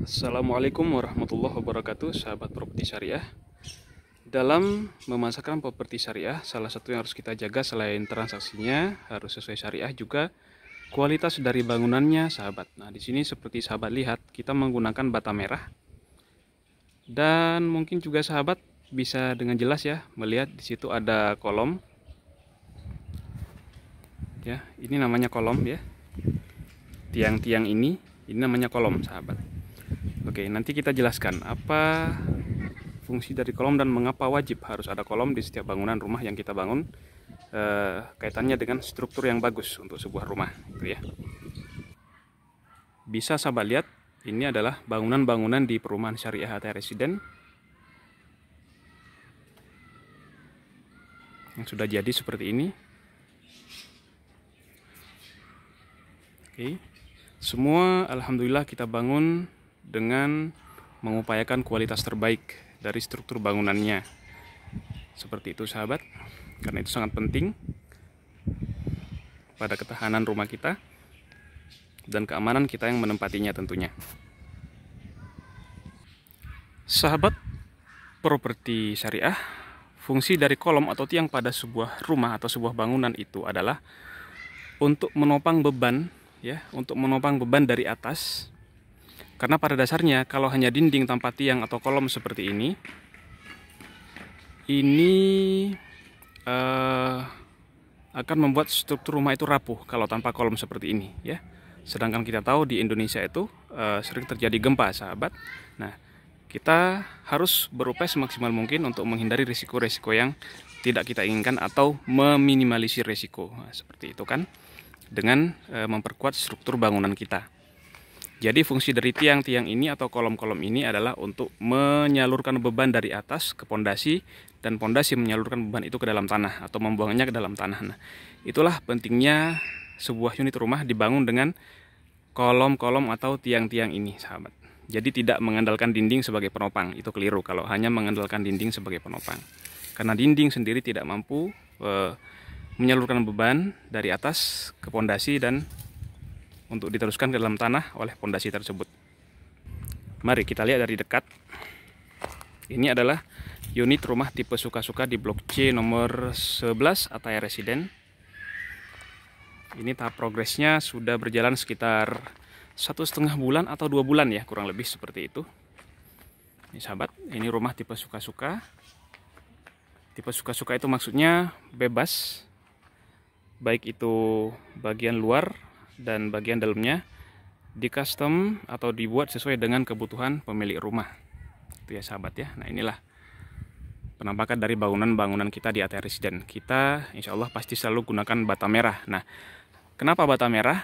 Assalamualaikum warahmatullahi wabarakatuh, sahabat properti syariah. Dalam memasarkan properti syariah, salah satu yang harus kita jaga selain transaksinya harus sesuai syariah, juga kualitas dari bangunannya, sahabat. Nah, di sini seperti sahabat lihat, kita menggunakan bata merah. Dan mungkin juga sahabat bisa dengan jelas ya melihat di situ ada kolom. Ya, ini namanya kolom ya. Tiang-tiang ini namanya kolom, sahabat. Oke, nanti kita jelaskan apa fungsi dari kolom dan mengapa wajib harus ada kolom di setiap bangunan rumah yang kita bangun, kaitannya dengan struktur yang bagus untuk sebuah rumah, gitu ya. Bisa sahabat lihat, ini adalah bangunan-bangunan di perumahan syariah atau residen yang sudah jadi seperti ini. Oke, semua alhamdulillah kita bangun dengan mengupayakan kualitas terbaik dari struktur bangunannya. Seperti itu sahabat, karena itu sangat penting pada ketahanan rumah kita dan keamanan kita yang menempatinya tentunya. Sahabat properti syariah, fungsi dari kolom atau tiang pada sebuah rumah atau sebuah bangunan itu adalah untuk menopang beban ya, untuk menopang beban dari atas. Karena pada dasarnya kalau hanya dinding tanpa tiang atau kolom seperti ini akan membuat struktur rumah itu rapuh kalau tanpa kolom seperti ini ya. Sedangkan kita tahu di Indonesia itu sering terjadi gempa, sahabat. Nah, kita harus berupaya semaksimal mungkin untuk menghindari risiko-risiko yang tidak kita inginkan atau meminimalisir risiko. Nah, seperti itu kan, dengan memperkuat struktur bangunan kita. Jadi fungsi dari tiang-tiang ini atau kolom-kolom ini adalah untuk menyalurkan beban dari atas ke pondasi, dan pondasi menyalurkan beban itu ke dalam tanah atau membuangnya ke dalam tanah. Nah, itulah pentingnya sebuah unit rumah dibangun dengan kolom-kolom atau tiang-tiang ini, sahabat. Jadi tidak mengandalkan dinding sebagai penopang, itu keliru kalau hanya mengandalkan dinding sebagai penopang. Karena dinding sendiri tidak mampu menyalurkan beban dari atas ke pondasi dan untuk diteruskan ke dalam tanah oleh pondasi tersebut. Mari kita lihat dari dekat. Ini adalah unit rumah tipe suka-suka di blok C nomor 11 Ataya Residen. Ini tahap progresnya sudah berjalan sekitar 1,5 bulan atau 2 bulan ya, kurang lebih seperti itu. Ini sahabat, ini rumah tipe suka-suka. Tipe suka-suka itu maksudnya bebas, baik itu bagian luar dan bagian dalamnya di custom atau dibuat sesuai dengan kebutuhan pemilik rumah. Itu ya sahabat ya. Nah, inilah penampakan dari bangunan-bangunan kita di Ataya Residen. Kita insya Allah pasti selalu gunakan bata merah. Nah, kenapa bata merah?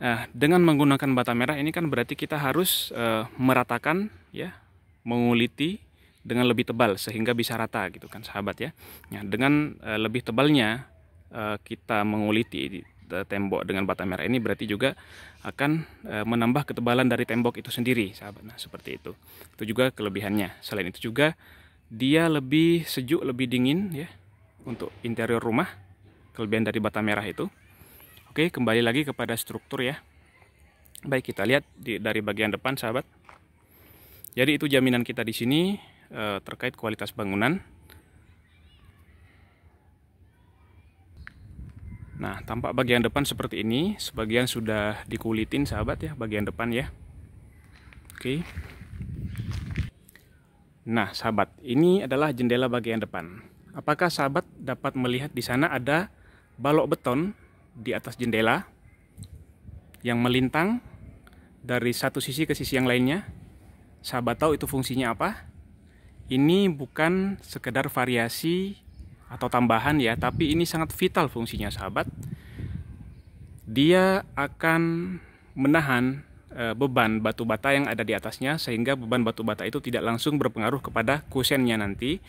Nah, dengan menggunakan bata merah ini kan berarti kita harus meratakan ya, menguliti dengan lebih tebal sehingga bisa rata gitu kan sahabat ya. Nah, dengan lebih tebalnya kita menguliti tembok dengan bata merah ini berarti juga akan menambah ketebalan dari tembok itu sendiri, sahabat. Nah, seperti itu. Itu juga kelebihannya. Selain itu juga dia lebih sejuk, lebih dingin ya untuk interior rumah. Kelebihan dari bata merah itu. Oke, kembali lagi kepada struktur ya. Baik, kita lihat dari bagian depan, sahabat. Jadi itu jaminan kita di sini terkait kualitas bangunan. Nah, tampak bagian depan seperti ini. Sebagian sudah dikulitin, sahabat ya, bagian depan ya. Oke. Nah, sahabat, ini adalah jendela bagian depan. Apakah sahabat dapat melihat di sana ada balok beton di atas jendela yang melintang dari satu sisi ke sisi yang lainnya? Sahabat tahu itu fungsinya apa? Ini bukan sekedar variasi atau tambahan ya, tapi ini sangat vital fungsinya, sahabat. Dia akan menahan beban batu bata yang ada di atasnya, sehingga beban batu bata itu tidak langsung berpengaruh kepada kusennya nanti.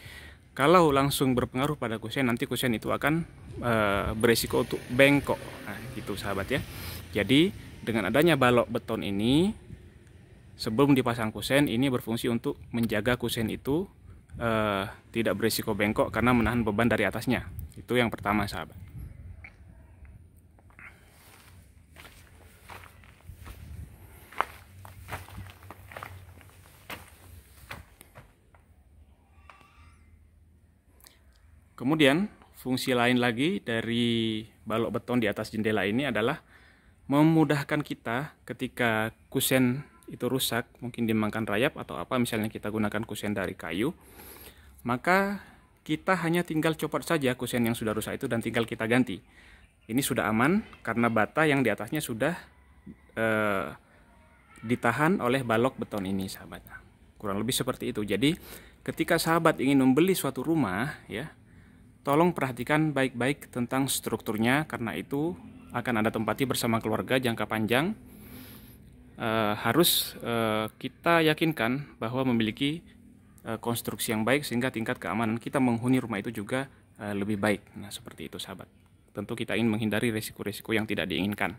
Kalau langsung berpengaruh pada kusen, nanti kusen itu akan beresiko untuk bengkok. Nah, gitu sahabat ya. Jadi dengan adanya balok beton ini, sebelum dipasang kusen, ini berfungsi untuk menjaga kusen itu tidak berisiko bengkok karena menahan beban dari atasnya. Itu yang pertama, sahabat. Kemudian fungsi lain lagi dari balok beton di atas jendela ini adalah memudahkan kita ketika kusen itu rusak, mungkin dimakan rayap atau apa, misalnya kita gunakan kusen dari kayu, maka kita hanya tinggal copot saja kusen yang sudah rusak itu dan tinggal kita ganti. Ini sudah aman karena bata yang di atasnya sudah ditahan oleh balok beton ini, sahabat. Kurang lebih seperti itu. Jadi ketika sahabat ingin membeli suatu rumah, ya, tolong perhatikan baik-baik tentang strukturnya, karena itu akan Anda tempati bersama keluarga jangka panjang. Harus kita yakinkan bahwa memiliki konstruksi yang baik sehingga tingkat keamanan kita menghuni rumah itu juga lebih baik. Nah, seperti itu, sahabat. Tentu kita ingin menghindari risiko-risiko yang tidak diinginkan.